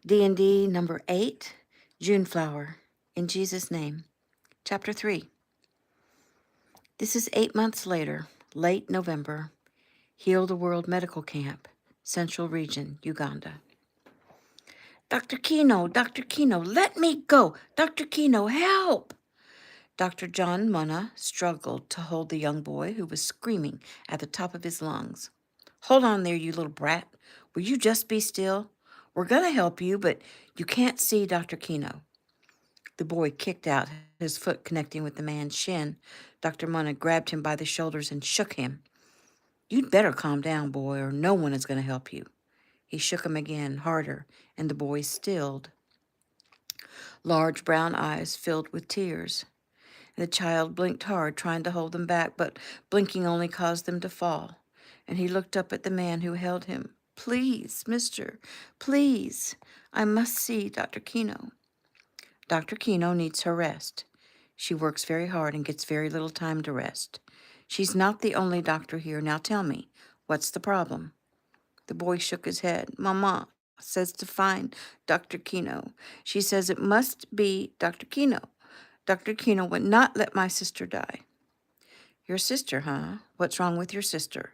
DND number 8, June Flower. In Jesus' name. Chapter 3. This is 8 months later, late November. Heal the World Medical Camp, Central Region, Uganda. Dr. Kino, let me go. Dr. Kino, help. Dr. John Munna struggled to hold the young boy who was screaming at the top of his lungs. Hold on there, you little brat. Will you just be still? We're going to help you, but you can't see Dr. Kino. The boy kicked out, his foot connecting with the man's shin. Dr. Munna grabbed him by the shoulders and shook him. You'd better calm down, boy, or no one is going to help you. He shook him again, harder, and the boy stilled. Large brown eyes filled with tears. The child blinked hard, trying to hold them back, but blinking only caused them to fall. And he looked up at the man who held him. Please, mister, please, I must see Dr. Kino. Dr. Kino needs her rest. She works very hard and gets very little time to rest. She's not the only doctor here. Now tell me, what's the problem? The boy shook his head. Mama says to find Dr. Kino. She says it must be Dr. Kino. Dr. Kino would not let my sister die. Your sister, huh? What's wrong with your sister?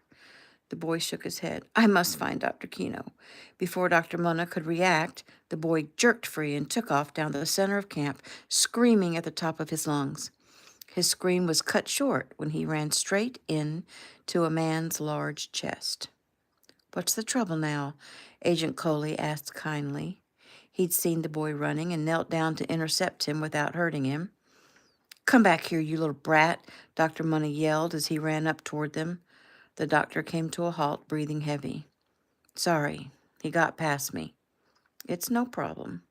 The boy shook his head. I must find Dr. Kino. Before Dr. Munna could react, the boy jerked free and took off down the center of camp, screaming at the top of his lungs. His scream was cut short when he ran straight in to a man's large chest. What's the trouble now? Agent Coley asked kindly. He'd seen the boy running and knelt down to intercept him without hurting him. Come back here, you little brat, Dr. Munna yelled as he ran up toward them. The doctor came to a halt, breathing heavy. Sorry, he got past me. It's no problem.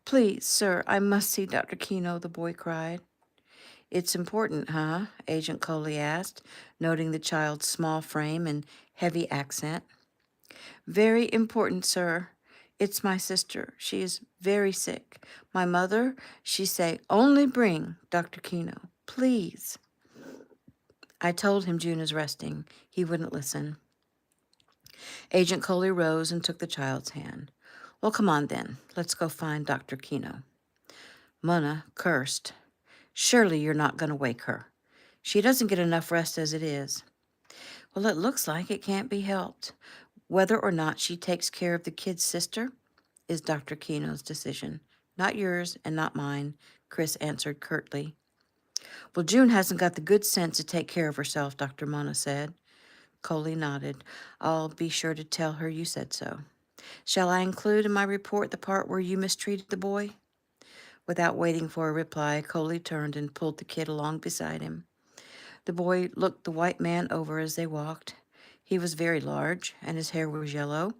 Please, sir, I must see Dr. Kino, the boy cried. It's important, huh? Agent Coley asked, noting the child's small frame and heavy accent. Very important, sir. It's my sister. She is very sick. My mother, she say, only bring Dr. Kino, please. I told him June is resting. He wouldn't listen. Agent Coley rose and took the child's hand. Well, come on then. Let's go find Dr. Kino. Munna cursed. Surely you're not going to wake her. She doesn't get enough rest as it is. Well, it looks like it can't be helped. Whether or not she takes care of the kid's sister is Dr. Kino's decision. Not yours and not mine, Chris answered curtly. Well, June hasn't got the good sense to take care of herself, Dr. Munna said. Coley nodded. I'll be sure to tell her you said so. Shall I include in my report the part where you mistreated the boy? Without waiting for a reply, Coley turned and pulled the kid along beside him. The boy looked the white man over as they walked. He was very large, and his hair was yellow.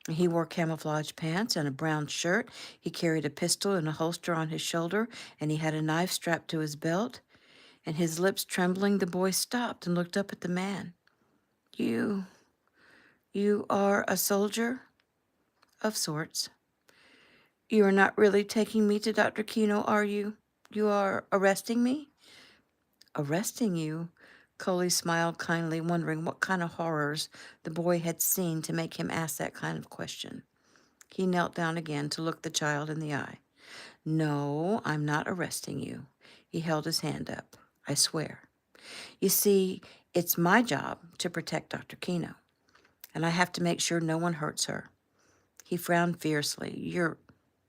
He wore camouflage pants and a brown shirt. He carried a pistol in a holster on his shoulder, and he had a knife strapped to his belt. And his lips trembling, the boy stopped and looked up at the man. You are a soldier? Of sorts. You are not really taking me to Dr. Kino, are you? You are arresting me? Arresting you? Coley smiled kindly, wondering what kind of horrors the boy had seen to make him ask that kind of question. He knelt down again to look the child in the eye. No, I'm not arresting you. He held his hand up. I swear. You see, it's my job to protect Dr. Kino, and I have to make sure no one hurts her. He frowned fiercely. You're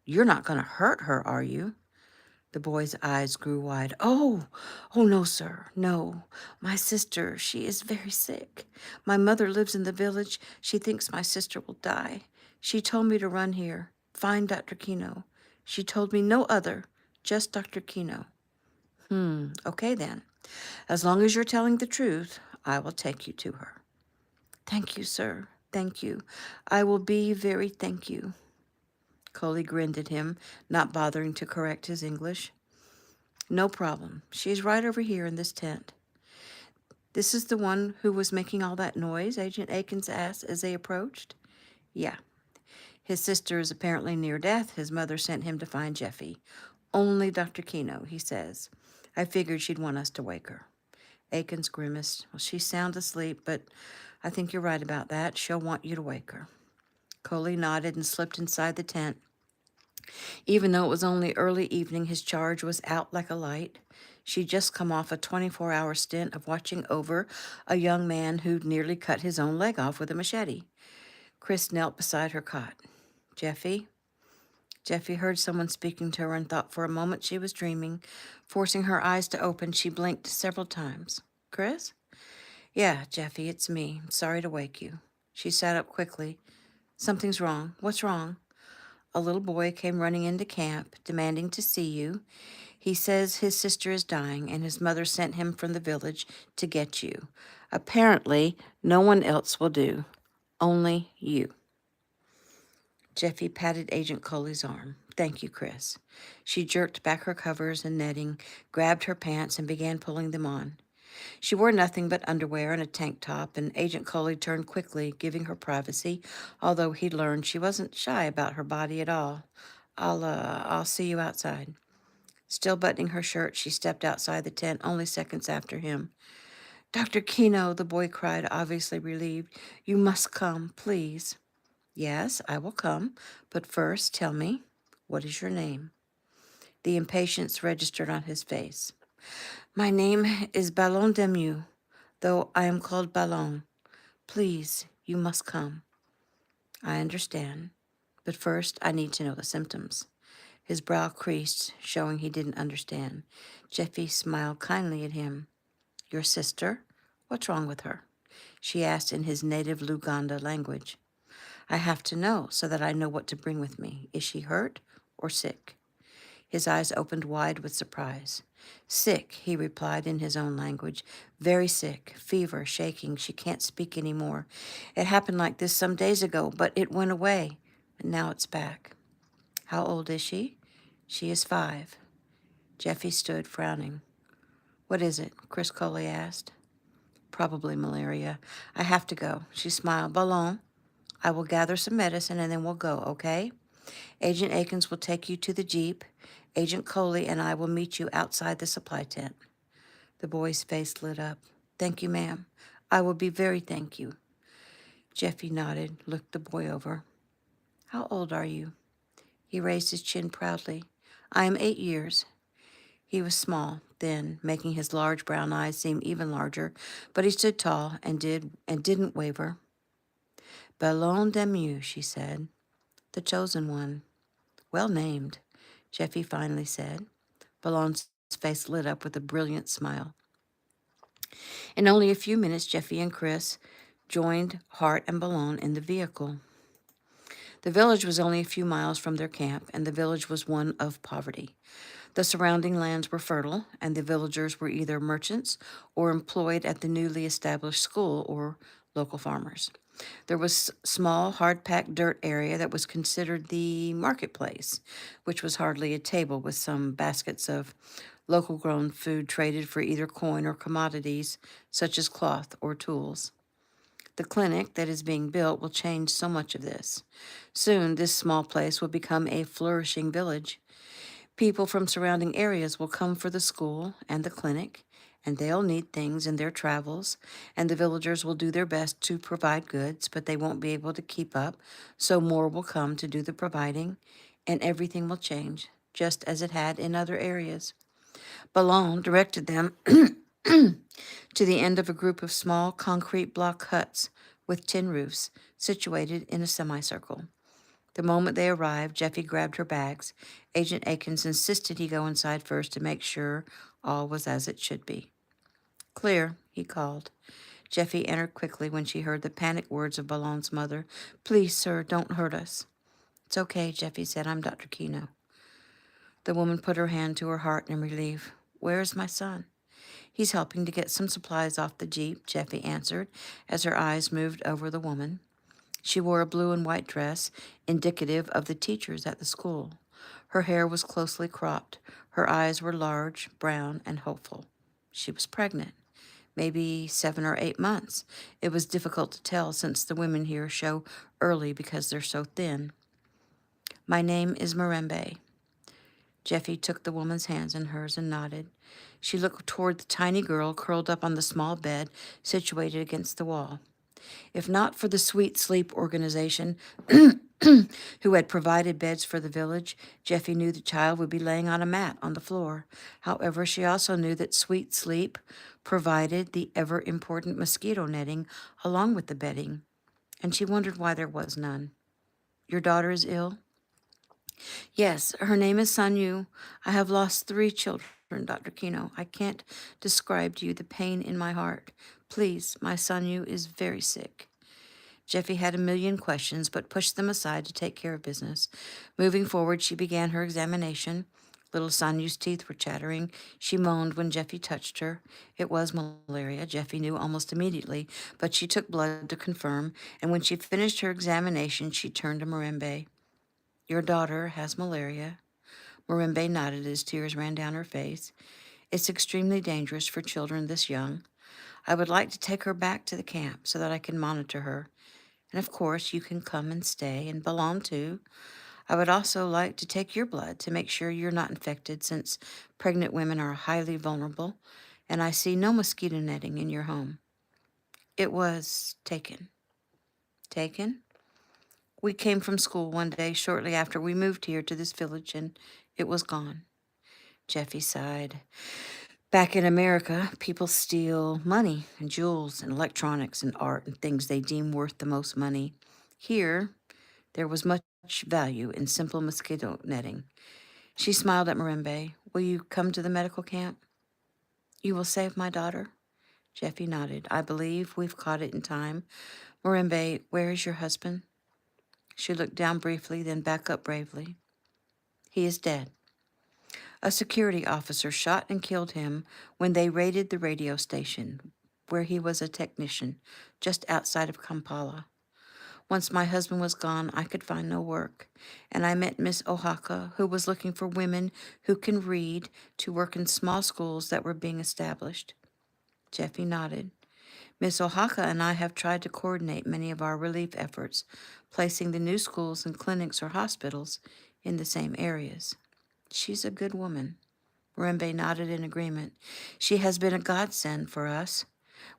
not going to hurt her, are you? The boy's eyes grew wide. Oh, no, sir, no. My sister, she is very sick. My mother lives in the village. She thinks my sister will die. She told me to run here, find Dr. Kino. She told me no other, just Dr. Kino. Okay then. As long as you're telling the truth, I will take you to her. Thank you, sir. Thank you. I will be very thank you. Coley grinned at him, not bothering to correct his English. No problem. She's right over here in this tent. This is the one who was making all that noise? Agent Akins asked as they approached. Yeah. His sister is apparently near death. His mother sent him to find Jeffy. Only Dr. Kino, he says. I figured she'd want us to wake her. Akins grimaced. Well, she's sound asleep, but I think you're right about that. She'll want you to wake her. Coley nodded and slipped inside the tent. Even though it was only early evening, his charge was out like a light. She'd just come off a 24-hour stint of watching over a young man who'd nearly cut his own leg off with a machete. Chris knelt beside her cot. Jeffy? Jeffy heard someone speaking to her and thought for a moment she was dreaming. Forcing her eyes to open, she blinked several times. Chris? Yeah, Jeffy, it's me. Sorry to wake you. She sat up quickly. Something's wrong. What's wrong? A little boy came running into camp, demanding to see you. He says his sister is dying, and his mother sent him from the village to get you. Apparently, no one else will do. Only you. Jeffy patted Agent Coley's arm. Thank you, Chris. She jerked back her covers and netting, grabbed her pants, and began pulling them on. She wore nothing but underwear and a tank top, and Agent Coley turned quickly, giving her privacy, although he'd learned she wasn't shy about her body at all. I'll see you outside. Still buttoning her shirt, she stepped outside the tent only seconds after him. Dr. Kino, the boy cried, obviously relieved. You must come, please. Yes, I will come, but first tell me, what is your name? The impatience registered on his face. My name is Ballon Demu, though I am called Ballon. Please, you must come. I understand, but first I need to know the symptoms. His brow creased, showing he didn't understand. Jeffy smiled kindly at him. Your sister? What's wrong with her? She asked in his native Luganda language. I have to know so that I know what to bring with me. Is she hurt or sick? His eyes opened wide with surprise. Sick, he replied in his own language. Very sick, fever, shaking. She can't speak anymore. It happened like this some days ago, but it went away, and now it's back. How old is she? She is 5. Jeffy stood, frowning. What is it? Chris Coley asked. Probably malaria. I have to go. She smiled. Ballon, I will gather some medicine and then we'll go, okay? Agent Akins will take you to the Jeep. Agent Coley and I will meet you outside the supply tent. The boy's face lit up. Thank you, ma'am. I will be very thank you. Jeffy nodded, looked the boy over. How old are you? He raised his chin proudly. I am 8 years. He was small, thin, making his large brown eyes seem even larger, but he stood tall and didn't waver. Ballon Demu, she said. The chosen one. Well named, Jeffy finally said. Ballon's face lit up with a brilliant smile. In only a few minutes, Jeffy and Chris joined Hart and Ballon in the vehicle. The village was only a few miles from their camp, and the village was one of poverty. The surrounding lands were fertile, and the villagers were either merchants or employed at the newly established school or local farmers. There was small, hard-packed dirt area that was considered the marketplace, which was hardly a table with some baskets of local-grown food traded for either coin or commodities such as cloth or tools. The clinic that is being built will change so much of this. Soon, this small place will become a flourishing village. People from surrounding areas will come for the school and the clinic, and they'll need things in their travels, and the villagers will do their best to provide goods, but they won't be able to keep up, so more will come to do the providing, and everything will change, just as it had in other areas. Ballon directed them to the end of a group of small concrete block huts with tin roofs situated in a semicircle. The moment they arrived, Jeffy grabbed her bags. Agent Akins insisted he go inside first to make sure all was as it should be. Clear, he called. Jeffy entered quickly when she heard the panicked words of Ballon's mother. Please, sir, don't hurt us. It's okay, Jeffy said. I'm Dr. Kino. The woman put her hand to her heart in relief. Where is my son? He's helping to get some supplies off the Jeep, Jeffy answered, as her eyes moved over the woman. She wore a blue and white dress, indicative of the teachers at the school. Her hair was closely cropped. Her eyes were large, brown, and hopeful. She was pregnant, maybe 7 or 8 months. It was difficult to tell since the women here show early because they're so thin. My name is Marembe. Jeffy took the woman's hands in hers and nodded. She looked toward the tiny girl curled up on the small bed situated against the wall. If not for the Sweet Sleep organization, who had provided beds for the village, Jeffy knew the child would be laying on a mat on the floor. However, she also knew that Sweet Sleep provided the ever important mosquito netting along with the bedding, and she wondered why there was none. Your daughter is ill? Yes, her name is Sanyu. I have lost 3 children, Dr. Kino. I can't describe to you the pain in my heart. Please, my Sanyu is very sick. Jeffy had a million questions, but pushed them aside to take care of business. Moving forward, she began her examination. Little Sanyu's teeth were chattering. She moaned when Jeffy touched her. It was malaria, Jeffy knew almost immediately, but she took blood to confirm, and when she finished her examination, she turned to Marimbe. Your daughter has malaria. Marimbe nodded as tears ran down her face. It's extremely dangerous for children this young. I would like to take her back to the camp so that I can monitor her. And of course, you can come and stay, and belong too. I would also like to take your blood to make sure you're not infected, since pregnant women are highly vulnerable, and I see no mosquito netting in your home. It was taken. Taken? We came from school one day shortly after we moved here to this village, and it was gone. Jeffy sighed. Back in America, people steal money and jewels and electronics and art and things they deem worth the most money. Here, there was much value in simple mosquito netting. She smiled at Marimbe. Will you come to the medical camp? You will save my daughter? Jeffy nodded. I believe we've caught it in time. Marimbe, where is your husband? She looked down briefly, then back up bravely. He is dead. A security officer shot and killed him when they raided the radio station, where he was a technician, just outside of Kampala. Once my husband was gone, I could find no work, and I met Miss Ohaka, who was looking for women who can read to work in small schools that were being established. Jeffy nodded. Miss Ohaka and I have tried to coordinate many of our relief efforts, placing the new schools and clinics or hospitals in the same areas. She's a good woman. Marimbe nodded in agreement. She has been a godsend for us.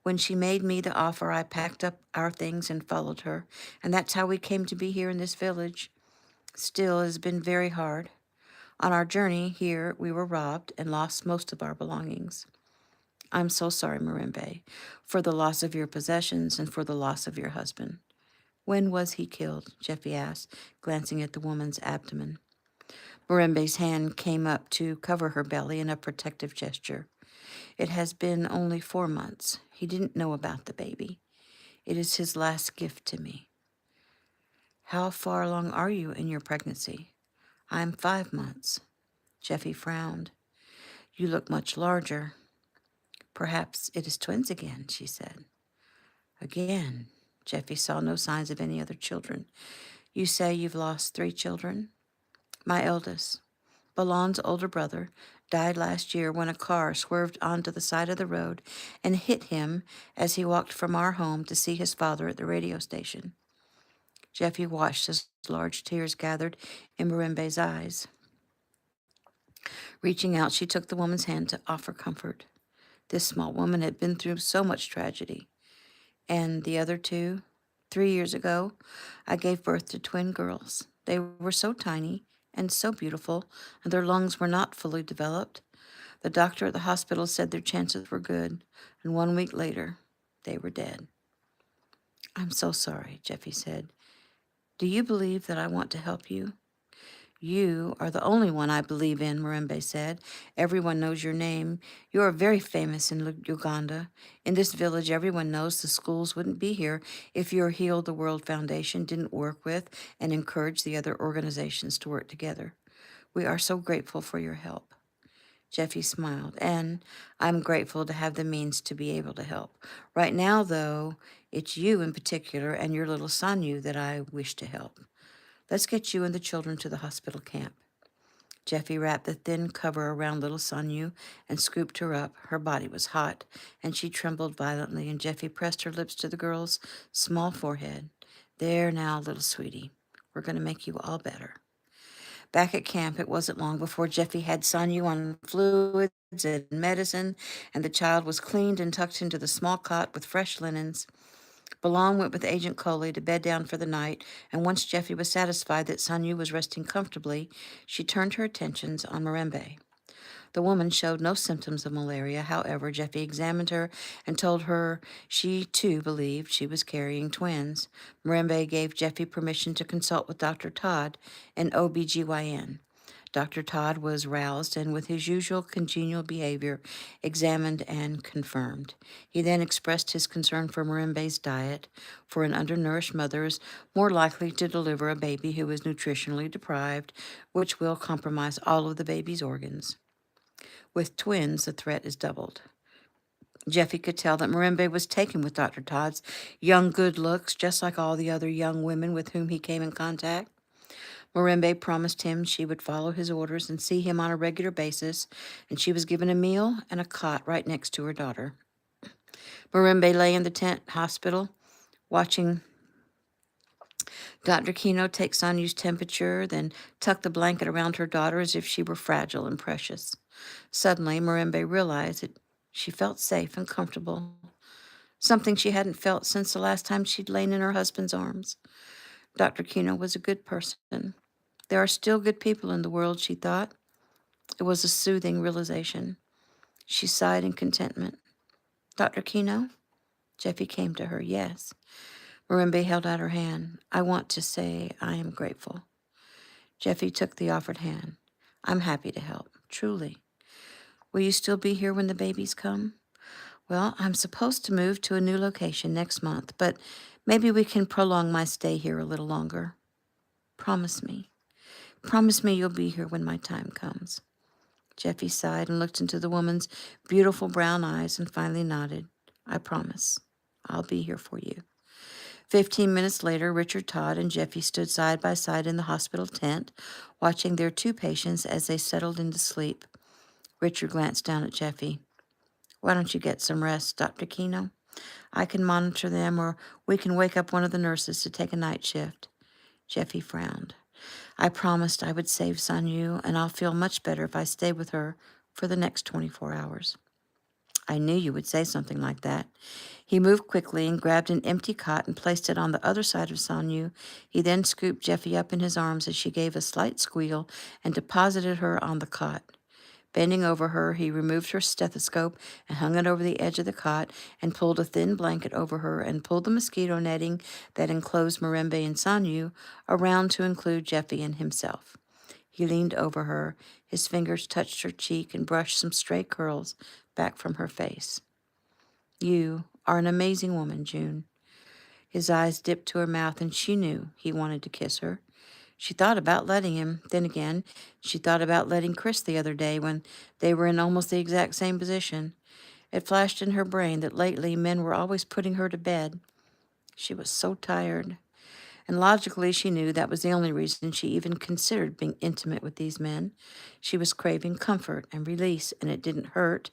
When she made me the offer, I packed up our things and followed her, and that's how we came to be here in this village. Still, it has been very hard. On our journey here, we were robbed and lost most of our belongings. I'm so sorry, Marimbe, for the loss of your possessions and for the loss of your husband. When was he killed? Jeffy asked, glancing at the woman's abdomen. Marimbe's hand came up to cover her belly in a protective gesture. It has been only 4 months. He didn't know about the baby. It is his last gift to me. How far along are you in your pregnancy? I'm 5 months. Jeffy frowned. You look much larger. Perhaps it is twins again, she said. Again. Jeffy saw no signs of any other children. You say you've lost 3 children? My eldest, Balon's older brother, died last year when a car swerved onto the side of the road and hit him as he walked from our home to see his father at the radio station. Jeffy watched as large tears gathered in Marimbe's eyes. Reaching out, she took the woman's hand to offer comfort. This small woman had been through so much tragedy. And the other 2, 3 years ago, I gave birth to twin girls. They were so tiny and so beautiful, and their lungs were not fully developed. The doctor at the hospital said their chances were good, and 1 week later, they were dead. I'm so sorry, Jeffy said. Do you believe that I want to help you? You are the only one I believe in, Marimbe said. Everyone knows your name. You are very famous in Uganda. In this village, everyone knows the schools wouldn't be here if your Heal the World Foundation didn't work with and encourage the other organizations to work together. We are so grateful for your help. Jeffy smiled, and I'm grateful to have the means to be able to help. Right now, though, it's you in particular and your little Sanyu that I wish to help. Let's get you and the children to the hospital camp. Jeffy wrapped the thin cover around little Sanyu and scooped her up. Her body was hot, and she trembled violently, and Jeffy pressed her lips to the girl's small forehead. There now, little sweetie. We're going to make you all better. Back at camp, it wasn't long before Jeffy had Sanyu on fluids and medicine, and the child was cleaned and tucked into the small cot with fresh linens. Balaam went with Agent Coley to bed down for the night, and once Jeffy was satisfied that Sanyu was resting comfortably, she turned her attentions on Mirembe. The woman showed no symptoms of malaria. However, Jeffy examined her and told her she too believed she was carrying twins. Mirembe gave Jeffy permission to consult with Dr. Todd, an OBGYN. Dr. Todd was roused and, with his usual congenial behavior, examined and confirmed. He then expressed his concern for Mirembe's diet, for an undernourished mother is more likely to deliver a baby who is nutritionally deprived, which will compromise all of the baby's organs. With twins, the threat is doubled. Jeffy could tell that Mirembe was taken with Dr. Todd's young good looks, just like all the other young women with whom he came in contact. Mirembe promised him she would follow his orders and see him on a regular basis, and she was given a meal and a cot right next to her daughter. Mirembe lay in the tent hospital, watching Dr. Kino take Sonyu's temperature, then tuck the blanket around her daughter as if she were fragile and precious. Suddenly, Mirembe realized that she felt safe and comfortable, something she hadn't felt since the last time she'd lain in her husband's arms. Dr. Kino was a good person. There are still good people in the world, she thought. It was a soothing realization. She sighed in contentment. Dr. Kino? Jeffy came to her. Yes. Mirembe held out her hand. I want to say I am grateful. Jeffy took the offered hand. I'm happy to help, truly. Will you still be here when the babies come? Well, I'm supposed to move to a new location next month, but maybe we can prolong my stay here a little longer. Promise me. Promise me you'll be here when my time comes. Jeffy sighed and looked into the woman's beautiful brown eyes and finally nodded. I promise. I'll be here for you. 15 minutes later, Richard Todd and Jeffy stood side by side in the hospital tent, watching their two patients as they settled into sleep. Richard glanced down at Jeffy. Why don't you get some rest, Dr. Kino? I can monitor them, or we can wake up one of the nurses to take a night shift. Jeffy frowned. I promised I would save Sanyu, and I'll feel much better if I stay with her for the next 24 hours. I knew you would say something like that. He moved quickly and grabbed an empty cot and placed it on the other side of Sanyu. He then scooped Jeffy up in his arms as she gave a slight squeal and deposited her on the cot. Bending over her, he removed her stethoscope and hung it over the edge of the cot and pulled a thin blanket over her and pulled the mosquito netting that enclosed Mirembe and Sanyu around to include Jeffy and himself. He leaned over her. His fingers touched her cheek and brushed some stray curls back from her face. You are an amazing woman, June. His eyes dipped to her mouth, and she knew he wanted to kiss her. She thought about letting him. Then again, she thought about letting Chris the other day when they were in almost the exact same position. It flashed in her brain that lately men were always putting her to bed. She was so tired. And logically, she knew that was the only reason she even considered being intimate with these men. She was craving comfort and release, and it didn't hurt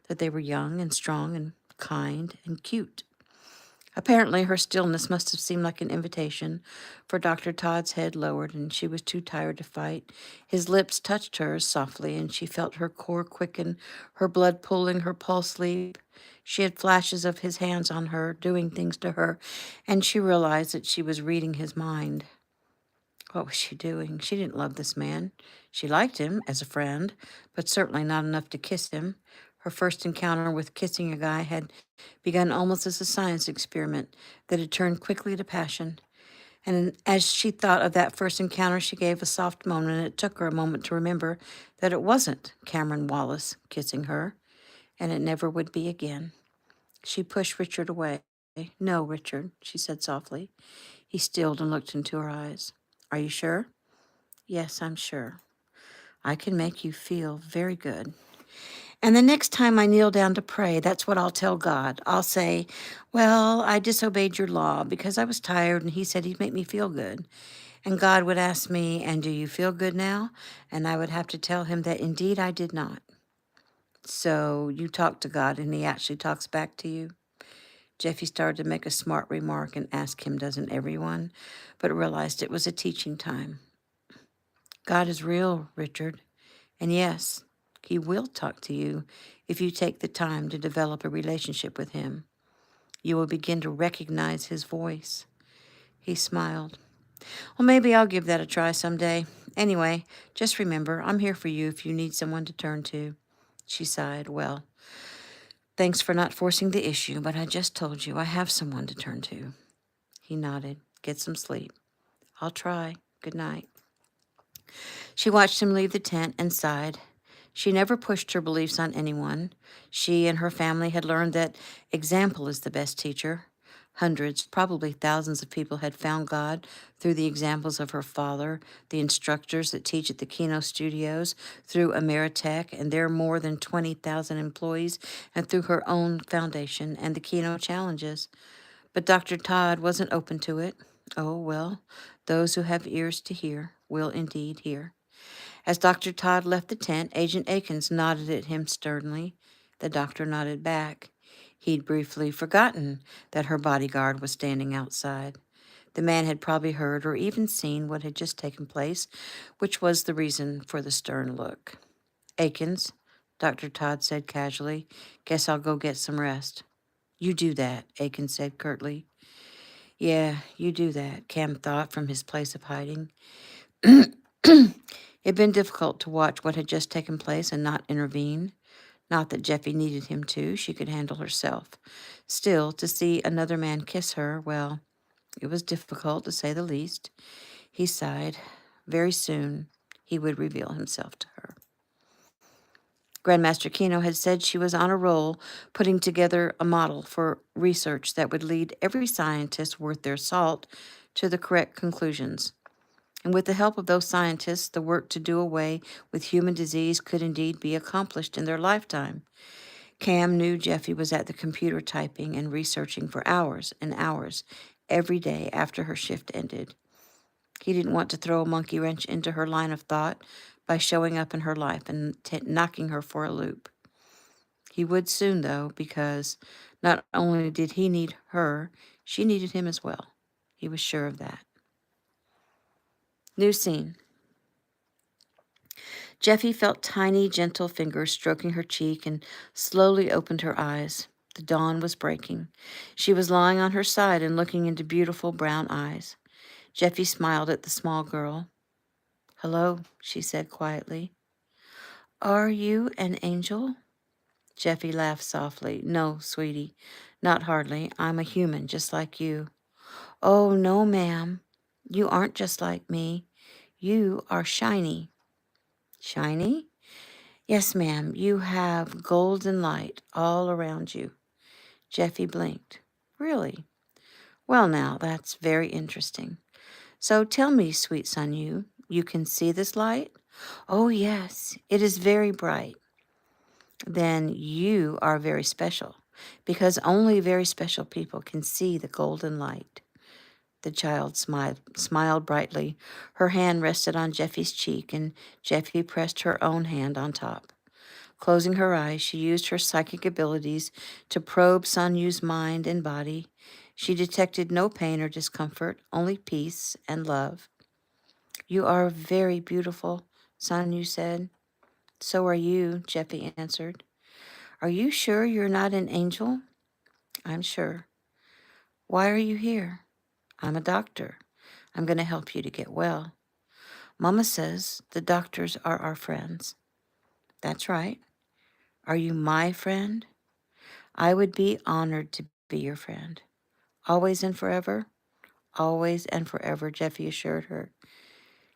that they were young and strong and kind and cute. Apparently, her stillness must have seemed like an invitation, for Dr. Todd's head lowered and she was too tired to fight. His lips touched hers softly, and she felt her core quicken, her blood pulling, her pulse leap. She had flashes of his hands on her, doing things to her, and she realized that she was reading his mind. What was she doing? She didn't love this man. She liked him as a friend, but certainly not enough to kiss him. Her first encounter with kissing a guy had begun almost as a science experiment that had turned quickly to passion. And as she thought of that first encounter, she gave a soft moan, and it took her a moment to remember that it wasn't Cameron Wallace kissing her, and it never would be again. She pushed Richard away. No, Richard, she said softly. He stilled and looked into her eyes. Are you sure? Yes, I'm sure. I can make you feel very good. And the next time I kneel down to pray, that's what I'll tell God. I'll say, well, I disobeyed your law because I was tired and he said he'd make me feel good. And God would ask me, and do you feel good now? And I would have to tell him that indeed I did not. So you talk to God and he actually talks back to you? Jeffy started to make a smart remark and ask him, doesn't everyone? But realized it was a teaching time. God is real, Richard. And yes, he will talk to you if you take the time to develop a relationship with him. You will begin to recognize his voice. He smiled. Well, maybe I'll give that a try someday. Anyway, just remember, I'm here for you if you need someone to turn to. She sighed. Well, thanks for not forcing the issue, but I just told you I have someone to turn to. He nodded. Get some sleep. I'll try. Good night. She watched him leave the tent and sighed. She never pushed her beliefs on anyone. She and her family had learned that example is the best teacher. Hundreds, probably thousands of people had found God through the examples of her father, the instructors that teach at the Kino studios, through Ameritech and their more than 20,000 employees, and through her own foundation and the Kino challenges. But Dr. Todd wasn't open to it. Oh, well, those who have ears to hear will indeed hear. As Dr. Todd left the tent, Agent Akins nodded at him sternly. The doctor nodded back. He'd briefly forgotten that her bodyguard was standing outside. The man had probably heard or even seen what had just taken place, which was the reason for the stern look. Akins, Dr. Todd said casually, guess I'll go get some rest. You do that, Akins said curtly. Yeah, you do that, Cam thought from his place of hiding. It had been difficult to watch what had just taken place and not intervene. Not that Jeffy needed him to, she could handle herself. Still, to see another man kiss her, well, it was difficult to say the least. He sighed. Very soon, he would reveal himself to her. Grandmaster Kino had said she was on a roll, putting together a model for research that would lead every scientist worth their salt to the correct conclusions. And with the help of those scientists, the work to do away with human disease could indeed be accomplished in their lifetime. Cam knew Jeffy was at the computer typing and researching for hours and hours every day after her shift ended. He didn't want to throw a monkey wrench into her line of thought by showing up in her life and knocking her for a loop. He would soon, though, because not only did he need her, she needed him as well. He was sure of that. New scene. Jeffy felt tiny, gentle fingers stroking her cheek and slowly opened her eyes. The dawn was breaking. She was lying on her side and looking into beautiful brown eyes. Jeffy smiled at the small girl. Hello, she said quietly. Are you an angel? Jeffy laughed softly. No, sweetie, not hardly. I'm a human, just like you. Oh, no, ma'am. You aren't just like me. You are shiny. Shiny? Yes, ma'am. You have golden light all around you. Jeffy blinked. Really? Well, now, that's very interesting. So tell me, sweet son, you can see this light? Oh, yes. It is very bright. Then you are very special, because only very special people can see the golden light. The child smiled brightly. Her hand rested on Jeffy's cheek, and Jeffy pressed her own hand on top. Closing her eyes, she used her psychic abilities to probe Sanyu's mind and body. She detected no pain or discomfort, only peace and love. You are very beautiful, Sanyu said. So are you, Jeffy answered. Are you sure you're not an angel? I'm sure. Why are you here? I'm a doctor. I'm going to help you to get well. Mama says the doctors are our friends. That's right. Are you my friend? I would be honored to be your friend. Always and forever? Always and forever, Jeffy assured her.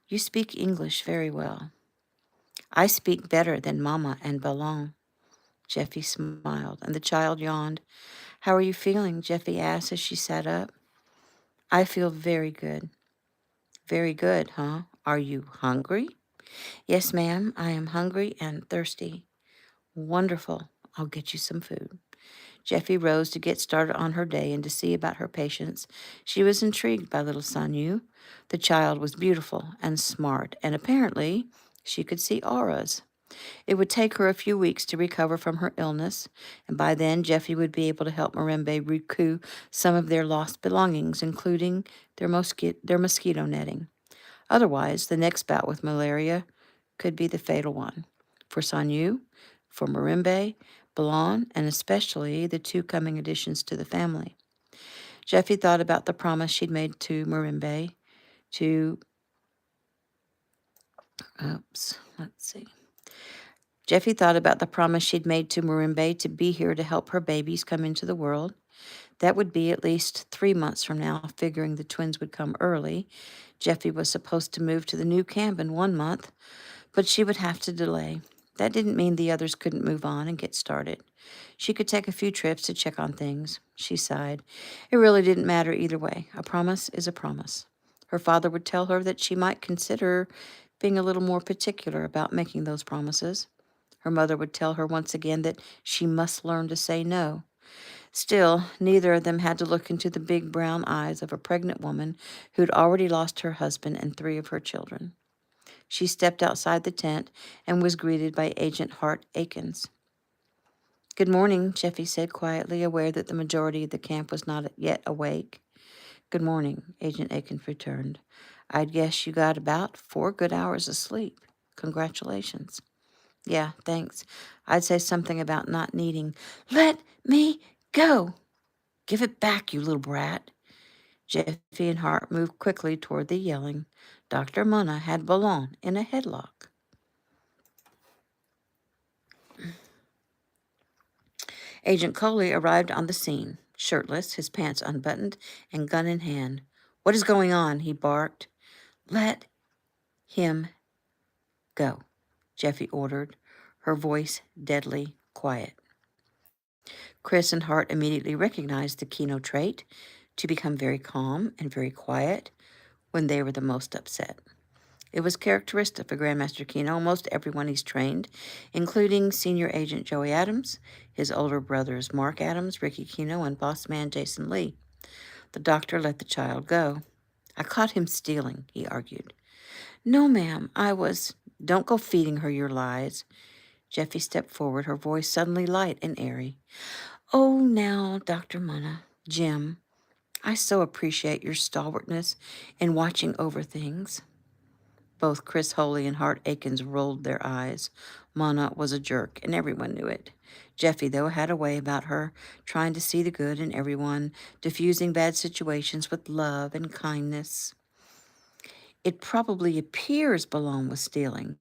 You speak English very well. I speak better than Mama and Ballon. Jeffy smiled, and the child yawned. How are you feeling? Jeffy asked as she sat up. I feel very good. Very good, huh? Are you hungry? Yes, ma'am. I am hungry and thirsty. Wonderful. I'll get you some food. Jeffy rose to get started on her day and to see about her patients. She was intrigued by little Sanyu. The child was beautiful and smart, and apparently she could see auras. It would take her a few weeks to recover from her illness, and by then Jeffy would be able to help Marimbe recoup some of their lost belongings, including their mosquito netting. Otherwise, the next bout with malaria could be the fatal one. For Sanyu, for Marimbe, Ballon, and especially the two coming additions to the family. Jeffy thought about the promise she'd made to Marimbe to, let's see. Jeffy thought about the promise she'd made to Marimbe to be here to help her babies come into the world. That would be at least 3 months from now, figuring the twins would come early. Jeffy was supposed to move to the new camp in 1 month, but she would have to delay. That didn't mean the others couldn't move on and get started. She could take a few trips to check on things. She sighed. It really didn't matter either way. A promise is a promise. Her father would tell her that she might consider being a little more particular about making those promises. Her mother would tell her once again that she must learn to say no. Still, neither of them had to look into the big brown eyes of a pregnant woman who'd already lost her husband and 3 of her children. She stepped outside the tent and was greeted by Agent Hart Akins. "Good morning," Jeffy said quietly, aware that the majority of the camp was not yet awake. "Good morning," Agent Akins returned. "I'd guess you got about 4 good hours of sleep. Congratulations." "Yeah, thanks. I'd say something about not needing—" "Let me go! Give it back, you little brat." Jeffy and Hart moved quickly toward the yelling. Dr. Munna had Ballon in a headlock. Agent Coley arrived on the scene, shirtless, his pants unbuttoned, and gun in hand. "What is going on?" he barked. "Let him go," Jeffy ordered, her voice deadly quiet. Chris and Hart immediately recognized the Kino trait to become very calm and very quiet when they were the most upset. It was characteristic of Grandmaster Kino, almost everyone he's trained, including Senior Agent Joey Adams, his older brothers Mark Adams, Ricky Kino, and boss man Jason Lee. The doctor let the child go. "I caught him stealing," he argued. "No, ma'am, I was—" "Don't go feeding her your lies." Jeffy stepped forward, her voice suddenly light and airy. "Oh, now, Dr. Munna, Jim, I so appreciate your stalwartness in watching over things." Both Chris Holey and Hart Akins rolled their eyes. Munna was a jerk, and everyone knew it. Jeffy, though, had a way about her, trying to see the good in everyone, diffusing bad situations with love and kindness. "It probably appears Ballon was stealing,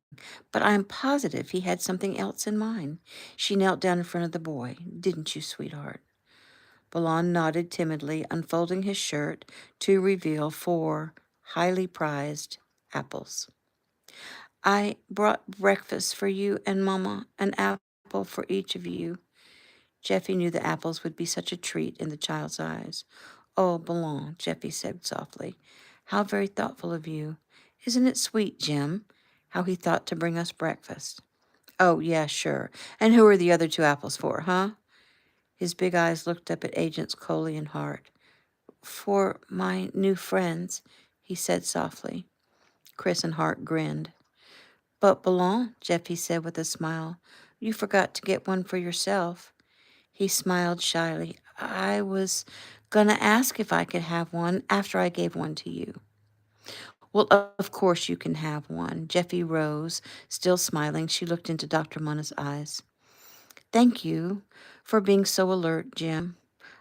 but I'm positive he had something else in mind." She knelt down in front of the boy. "Didn't you, sweetheart?" Ballon nodded timidly, unfolding his shirt to reveal 4 highly prized apples. "I brought breakfast for you and Mama, an apple for each of you." Jeffy knew the apples would be such a treat in the child's eyes. "Oh, Ballon," Jeffy said softly. "How very thoughtful of you. Isn't it sweet, Jim, how he thought to bring us breakfast?" "Oh, yeah, sure. And who are the other 2 apples for, huh?" His big eyes looked up at Agents Coley and Hart. "For my new friends," he said softly. Chris and Hart grinned. "But Ballon," Jeffy said with a smile, "you forgot to get one for yourself." He smiled shyly. "I was gonna ask if I could have one after I gave one to you." "Well, of course you can have one." Jeffy rose, still smiling. She looked into Dr. Munna's eyes. "Thank you for being so alert, Jim.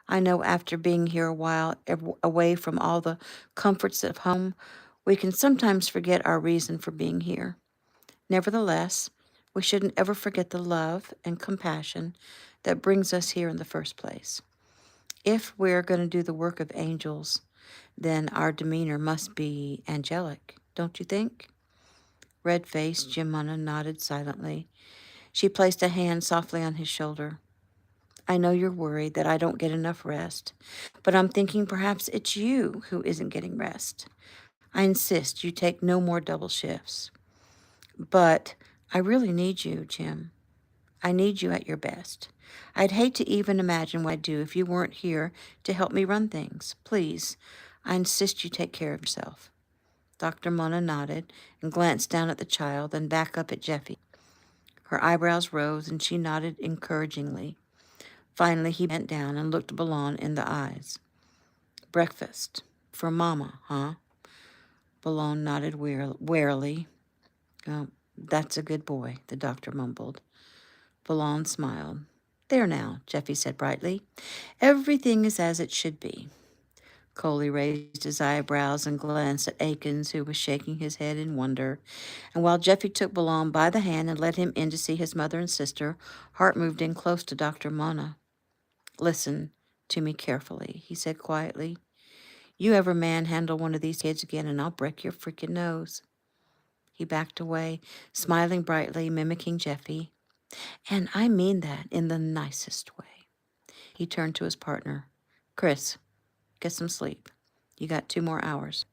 I know after being here a while, away from all the comforts of home, we can sometimes forget our reason for being here. Nevertheless, we shouldn't ever forget the love and compassion that brings us here in the first place. If we're going to do the work of angels, then our demeanor must be angelic, don't you think?" Red-faced, Jim Munna nodded silently. She placed a hand softly on his shoulder. "I know you're worried that I don't get enough rest, but I'm thinking perhaps it's you who isn't getting rest. I insist you take no more double shifts. But I really need you, Jim. I need you at your best. I'd hate to even imagine what I'd do if you weren't here to help me run things. Please, I insist you take care of yourself." Dr. Munna nodded and glanced down at the child, then back up at Jeffy. Her eyebrows rose, and she nodded encouragingly. Finally, he bent down and looked Ballon in the eyes. "Breakfast. For Mama, huh?" Ballon nodded warily. "Oh, that's a good boy," the doctor mumbled. Ballon smiled. There now, Jeffy said brightly. Everything is as it should be. Coley raised his eyebrows and glanced at Akins, who was shaking his head in wonder. And while Jeffy took Balaam by the hand and led him in to see his mother and sister, Hart moved in close to Dr. Mona. Listen to me carefully, he said quietly. You ever manhandle one of these kids again and I'll break your freaking nose. He backed away, smiling brightly, mimicking Jeffy. And I mean that in the nicest way. He turned to his partner. Chris, get some sleep. You got 2 more hours.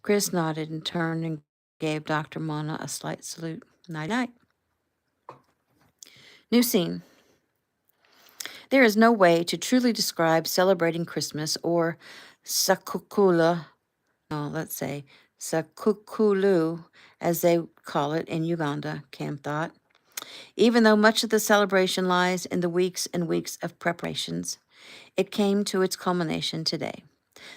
Chris nodded and turned and gave Dr. Mona a slight salute. Night-night. New scene. There is no way to truly describe celebrating Christmas or Sakukula, no, let's say Sakukulu, as they call it in Uganda, Cam thought. Even though much of the celebration lies in the weeks and weeks of preparations, it came to its culmination today.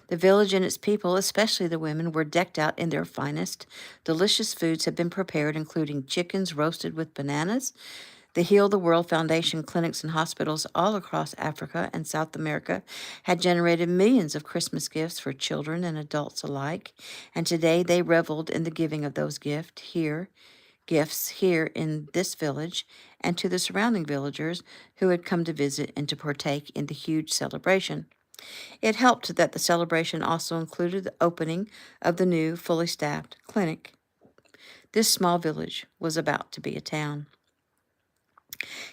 The village and its people, especially the women, were decked out in their finest. Delicious foods had been prepared, including chickens roasted with bananas. The Heal the World Foundation clinics and hospitals all across Africa and South America had generated millions of Christmas gifts for children and adults alike, and today they reveled in the giving of those gifts here in this village and to the surrounding villagers who had come to visit and to partake in the huge celebration. It helped that the celebration also included the opening of the new, fully staffed clinic. This small village was about to be a town.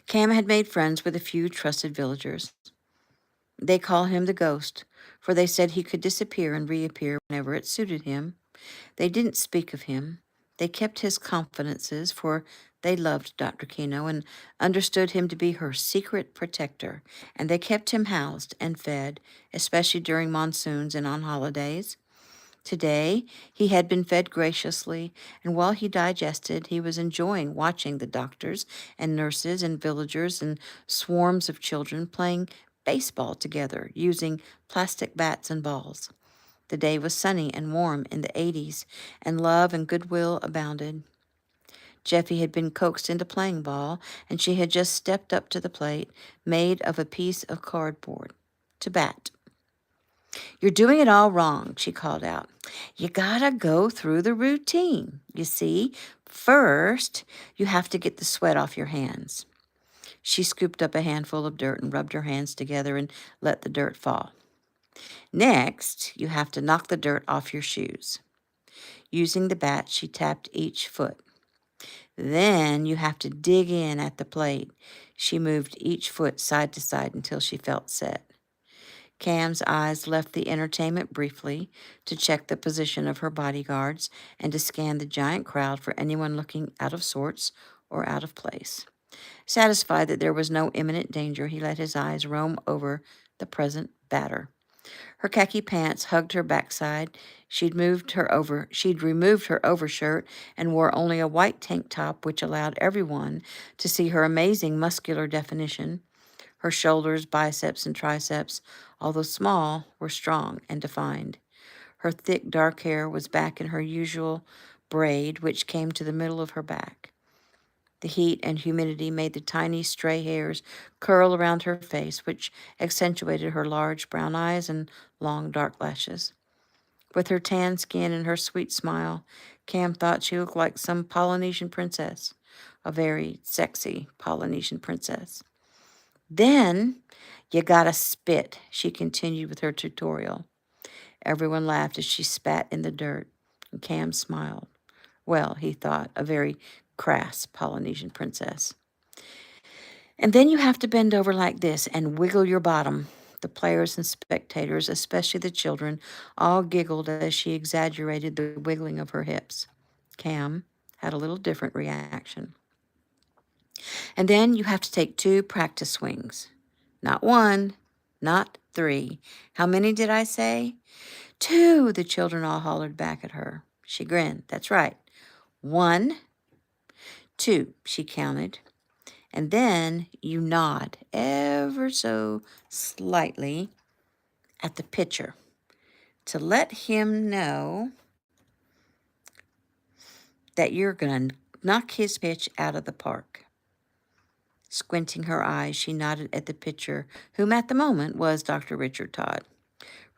Cam had made friends with a few trusted villagers. They call him the ghost, for they said he could disappear and reappear whenever it suited him. They didn't speak of him. They kept his confidences, for they loved Dr. Kino and understood him to be her secret protector, and they kept him housed and fed, especially during monsoons and on holidays. Today, he had been fed graciously, and while he digested, he was enjoying watching the doctors and nurses and villagers and swarms of children playing baseball together using plastic bats and balls. The day was sunny and warm in the 80s, and love and goodwill abounded. Jeffy had been coaxed into playing ball, and she had just stepped up to the plate, made of a piece of cardboard, to bat. You're doing it all wrong, she called out. You gotta go through the routine. You see, first, you have to get the sweat off your hands. She scooped up a handful of dirt and rubbed her hands together and let the dirt fall. Next, you have to knock the dirt off your shoes. Using the bat, she tapped each foot. Then you have to dig in at the plate. She moved each foot side to side until she felt set. Cam's eyes left the entertainment briefly to check the position of her bodyguards and to scan the giant crowd for anyone looking out of sorts or out of place. Satisfied that there was no imminent danger, he let his eyes roam over the present batter. Her khaki pants hugged her backside. She'd removed her overshirt and wore only a white tank top, which allowed everyone to see her amazing muscular definition. Her shoulders, biceps, and triceps, although small, were strong and defined. Her thick, dark hair was back in her usual braid, which came to the middle of her back. The heat and humidity made the tiny stray hairs curl around her face, which accentuated her large brown eyes and long dark lashes. With her tan skin and her sweet smile, Cam thought she looked like some Polynesian princess, a very sexy Polynesian princess. Then you gotta spit, she continued with her tutorial. Everyone laughed as she spat in the dirt, and Cam smiled. Well, he thought, a very crass Polynesian princess. And then you have to bend over like this and wiggle your bottom. The players and spectators, especially the children, all giggled as she exaggerated the wiggling of her hips. Cam had a little different reaction. And then you have to take 2 practice swings. Not 1, not 3. How many did I say? 2, the children all hollered back at her. She grinned. That's right. 1, 2, she counted. And then you nod ever so slightly at the pitcher to let him know that you're going to knock his pitch out of the park. Squinting her eyes, she nodded at the pitcher, whom at the moment was Dr. Richard Todd.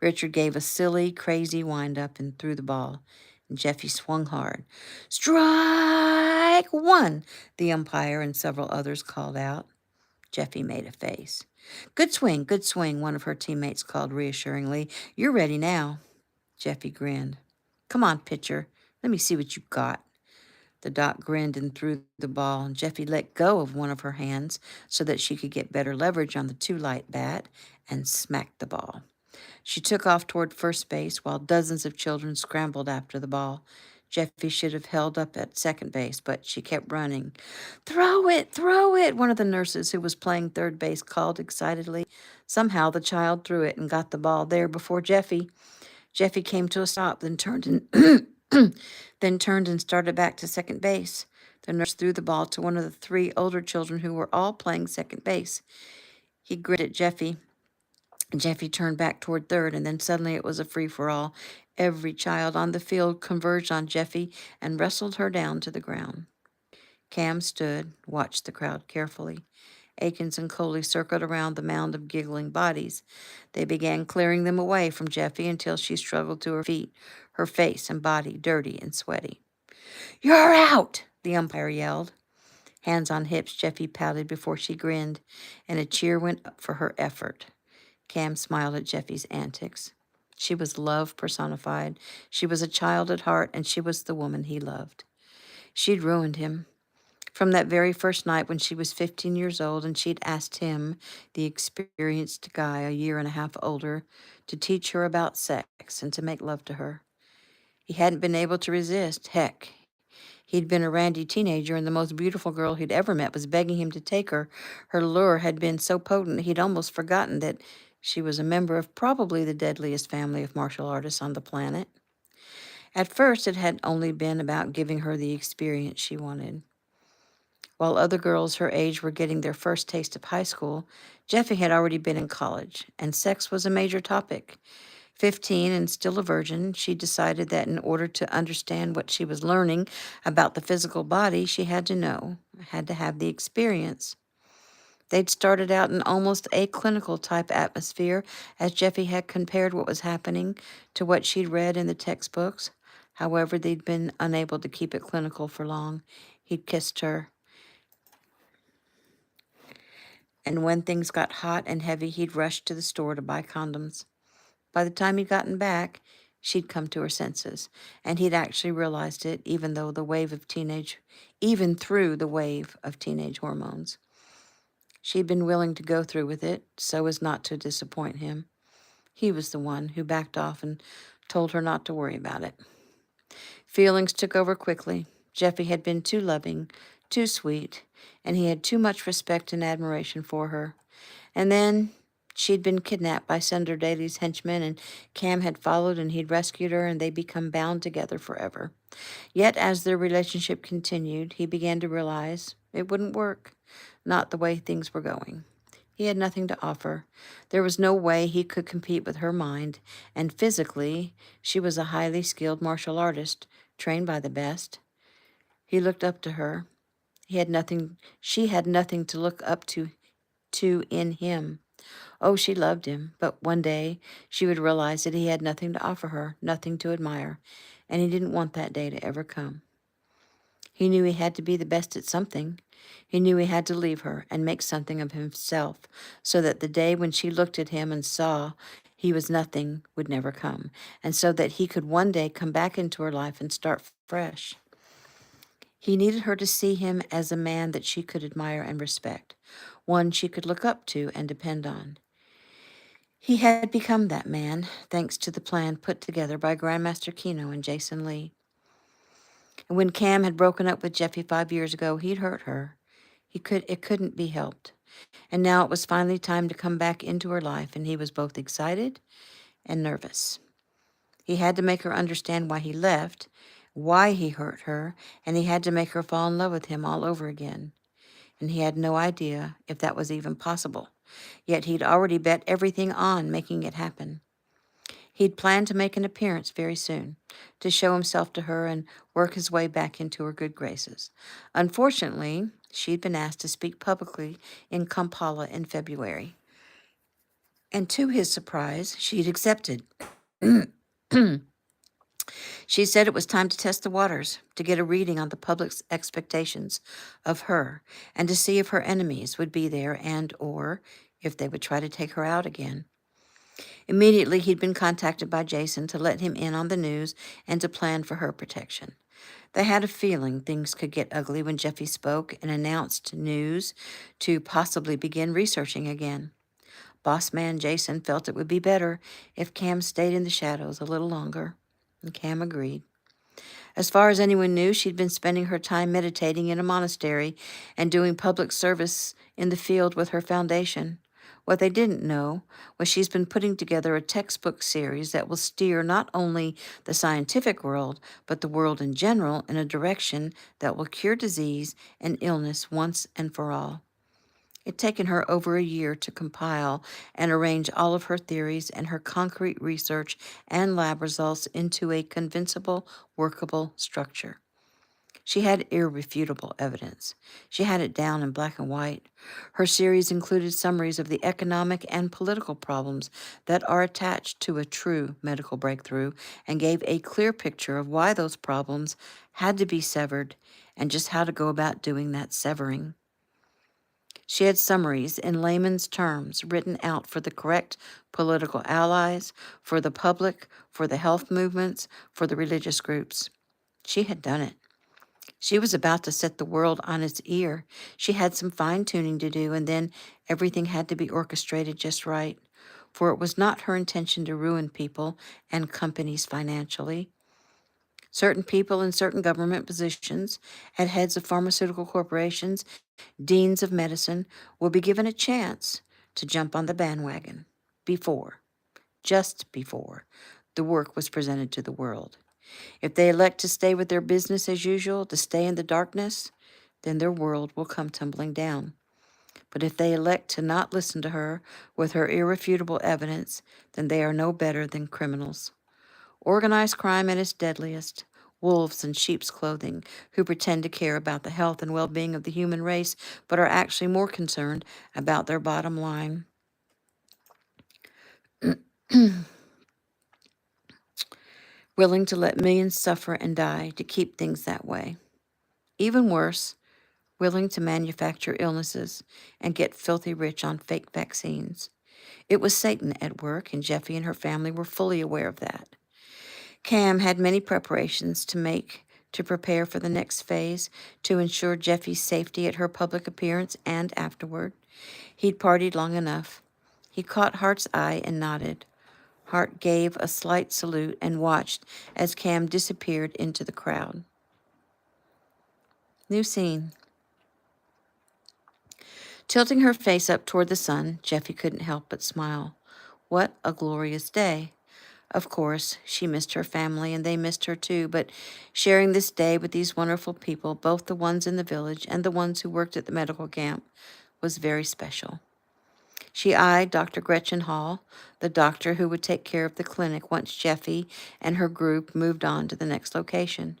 Richard gave a silly, crazy wind-up and threw the ball, and Jeffy swung hard. "Strike one!" the umpire and several others called out. Jeffy made a face. Good swing," one of her teammates called reassuringly. "You're ready now." Jeffy grinned. "Come on, pitcher. Let me see what you got." The doc grinned and threw the ball, and Jeffy let go of one of her hands so that she could get better leverage on the too-light bat and smacked the ball. She took off toward first base while dozens of children scrambled after the ball. Jeffy should have held up at second base, but she kept running. Throw it, one of the nurses who was playing third base called excitedly. Somehow the child threw it and got the ball there before Jeffy. Jeffy came to a stop, then turned and started back to second base. The nurse threw the ball to one of the three older children who were all playing second base. He grinned at Jeffy. Jeffy turned back toward third, and then suddenly it was a free-for-all. Every child on the field converged on Jeffy and wrestled her down to the ground. Cam stood, watched the crowd carefully. Akins and Coley circled around the mound of giggling bodies. They began clearing them away from Jeffy until she struggled to her feet, her face and body dirty and sweaty. "You're out!" the umpire yelled. Hands on hips, Jeffy pouted before she grinned, and a cheer went up for her effort. Cam smiled at Jeffy's antics. She was love personified. She was a child at heart, and she was the woman he loved. She'd ruined him. From that very first night when she was 15 years old and she'd asked him, the experienced guy a year and a half older, to teach her about sex and to make love to her. He hadn't been able to resist. Heck, he'd been a randy teenager and the most beautiful girl he'd ever met was begging him to take her. Her lure had been so potent he'd almost forgotten that she was a member of probably the deadliest family of martial artists on the planet. At first, it had only been about giving her the experience she wanted. While other girls her age were getting their first taste of high school, Jeffy had already been in college, and sex was a major topic. 15 and still a virgin, she decided that in order to understand what she was learning about the physical body, she had to know, had to have the experience. They'd started out in almost a clinical type atmosphere, as Jeffy had compared what was happening to what she'd read in the textbooks. However, they'd been unable to keep it clinical for long. He'd kissed her, and when things got hot and heavy, he'd rushed to the store to buy condoms. By the time he'd gotten back, she'd come to her senses, and he'd actually realized it, even through the wave of teenage hormones. She'd been willing to go through with it so as not to disappoint him. He was the one who backed off and told her not to worry about it. Feelings took over quickly. Jeffy had been too loving, too sweet, and he had too much respect and admiration for her. And then she'd been kidnapped by Senator Daly's henchmen, and Cam had followed and he'd rescued her, and they'd become bound together forever. Yet as their relationship continued, he began to realize it wouldn't work, not the way things were going. He had nothing to offer. There was no way he could compete with her mind, and physically, she was a highly skilled martial artist, trained by the best. He looked up to her. She had nothing to look up to in him. Oh, she loved him, but one day she would realize that he had nothing to offer her, nothing to admire, and he didn't want that day to ever come. He knew he had to be the best at something. He knew he had to leave her and make something of himself, so that the day when she looked at him and saw he was nothing would never come, and so that he could one day come back into her life and start fresh. He needed her to see him as a man that she could admire and respect, one she could look up to and depend on. He had become that man, thanks to the plan put together by Grandmaster Keno and Jason Lee. And when Cam had broken up with Jeffy 5 years ago, he'd hurt her. It couldn't be helped. And now it was finally time to come back into her life, and he was both excited and nervous. He had to make her understand why he left, why he hurt her, and he had to make her fall in love with him all over again. And he had no idea if that was even possible. Yet he'd already bet everything on making it happen. He'd planned to make an appearance very soon, to show himself to her and work his way back into her good graces. Unfortunately, She'd been asked to speak publicly in Kampala in February. And to his surprise, she'd accepted. She said it was time to test the waters, to get a reading on the public's expectations of her, and to see if her enemies would be there and or if they would try to take her out again. Immediately, he'd been contacted by Jason to let him in on the news and to plan for her protection. They had a feeling things could get ugly when Jeffy spoke and announced news to possibly begin researching again. Boss man Jason felt it would be better if Cam stayed in the shadows a little longer, and Cam agreed. As far as anyone knew, she'd been spending her time meditating in a monastery and doing public service in the field with her foundation. What they didn't know was she's been putting together a textbook series that will steer not only the scientific world, but the world in general in a direction that will cure disease and illness once and for all. It'd taken her over a year to compile and arrange all of her theories and her concrete research and lab results into a convincible, workable structure. She had irrefutable evidence. She had it down in black and white. Her series included summaries of the economic and political problems that are attached to a true medical breakthrough and gave a clear picture of why those problems had to be severed and just how to go about doing that severing. She had summaries in layman's terms written out for the correct political allies, for the public, for the health movements, for the religious groups. She had done it. She was about to set the world on its ear. She had some fine tuning to do, and then everything had to be orchestrated just right. For it was not her intention to ruin people and companies financially. Certain people in certain government positions, at heads of pharmaceutical corporations, deans of medicine, will be given a chance to jump on the bandwagon before, just before, the work was presented to the world. If they elect to stay with their business as usual, to stay in the darkness, then their world will come tumbling down. But if they elect to not listen to her with her irrefutable evidence, then they are no better than criminals. Organized crime at its deadliest. Wolves in sheep's clothing who pretend to care about the health and well being of the human race, but are actually more concerned about their bottom line. Willing to let millions suffer and die to keep things that way. Even worse, willing to manufacture illnesses and get filthy rich on fake vaccines. It was Satan at work, and Jeffy and her family were fully aware of that. Cam had many preparations to make to prepare for the next phase to ensure Jeffy's safety at her public appearance and afterward. He'd partied long enough. He caught Hart's eye and nodded. Hart gave a slight salute and watched as Cam disappeared into the crowd. New scene. Tilting her face up toward the sun, Jeffy couldn't help but smile. What a glorious day. Of course, she missed her family and they missed her too, but sharing this day with these wonderful people, both the ones in the village and the ones who worked at the medical camp, was very special. She eyed Dr. Gretchen Hall, the doctor who would take care of the clinic once Jeffy and her group moved on to the next location.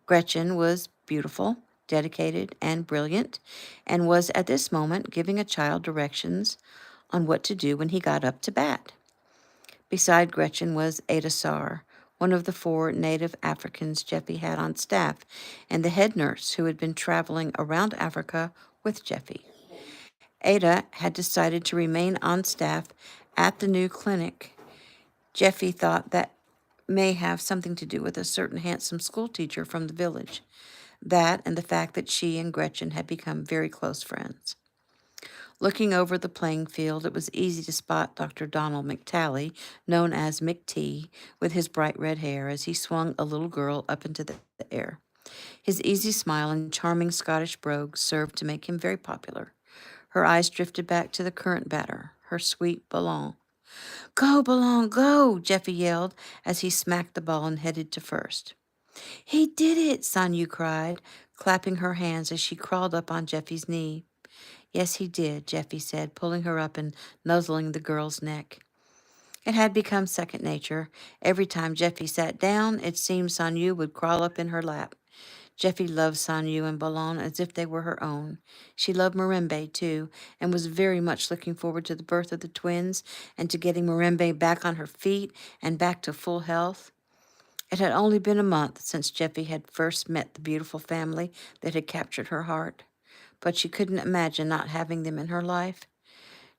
Gretchen was beautiful, dedicated, and brilliant, and was at this moment giving a child directions on what to do when he got up to bat. Beside Gretchen was Ada Sar, one of the 4 native Africans Jeffy had on staff, and the head nurse who had been traveling around Africa with Jeffy. Ada had decided to remain on staff at the new clinic. Jeffy thought that may have something to do with a certain handsome schoolteacher from the village. That and the fact that she and Gretchen had become very close friends. Looking over the playing field, it was easy to spot Dr. Donald McTally, known as McT, with his bright red hair as he swung a little girl up into the air. His easy smile and charming Scottish brogue served to make him very popular. Her eyes drifted back to the current batter, her sweet Ballon. Go, Ballon, go, Jeffy yelled as he smacked the ball and headed to first. He did it, Sanyu cried, clapping her hands as she crawled up on Jeffy's knee. Yes, he did, Jeffy said, pulling her up and nuzzling the girl's neck. It had become second nature. Every time Jeffy sat down, it seemed Sanyu would crawl up in her lap. Jeffy loved Sanyu and Ballon as if they were her own. She loved Marimbe, too, and was very much looking forward to the birth of the twins and to getting Marimbe back on her feet and back to full health. It had only been a month since Jeffy had first met the beautiful family that had captured her heart, but she couldn't imagine not having them in her life.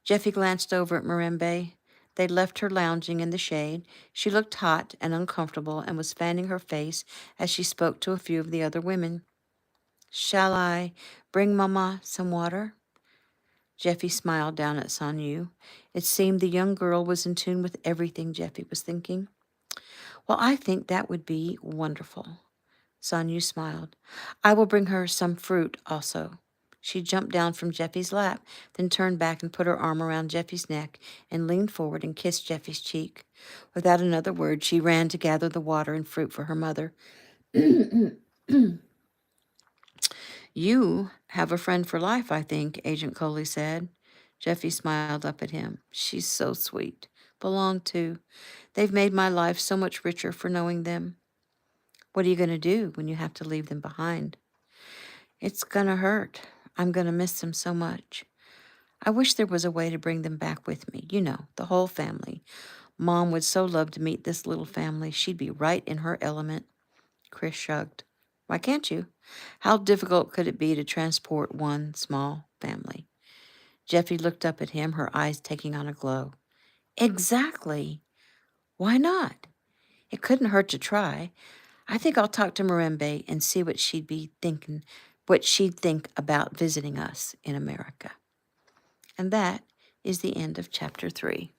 Jeffy glanced over at Marimbe. They'd left her lounging in the shade. She looked hot and uncomfortable and was fanning her face as she spoke to a few of the other women. Shall I bring Mama some water? Jeffy smiled down at Sanyu. It seemed the young girl was in tune with everything Jeffy was thinking. Well, I think that would be wonderful. Sanyu smiled. I will bring her some fruit also. She jumped down from Jeffy's lap, then turned back and put her arm around Jeffy's neck and leaned forward and kissed Jeffy's cheek. Without another word, she ran to gather the water and fruit for her mother. You have a friend for life, I think, Agent Coley said. Jeffy smiled up at him. She's so sweet. Belong to. They've made my life so much richer for knowing them. What are you going to do when you have to leave them behind? It's going to hurt. I'm going to miss them so much. I wish there was a way to bring them back with me. You know, the whole family. Mom would so love to meet this little family. She'd be right in her element. Chris shrugged. Why can't you? How difficult could it be to transport one small family? Jeffy looked up at him, her eyes taking on a glow. Exactly. Why not? It couldn't hurt to try. I think I'll talk to Marimbe and see what she'd think about visiting us in America. And that is the end of chapter 3.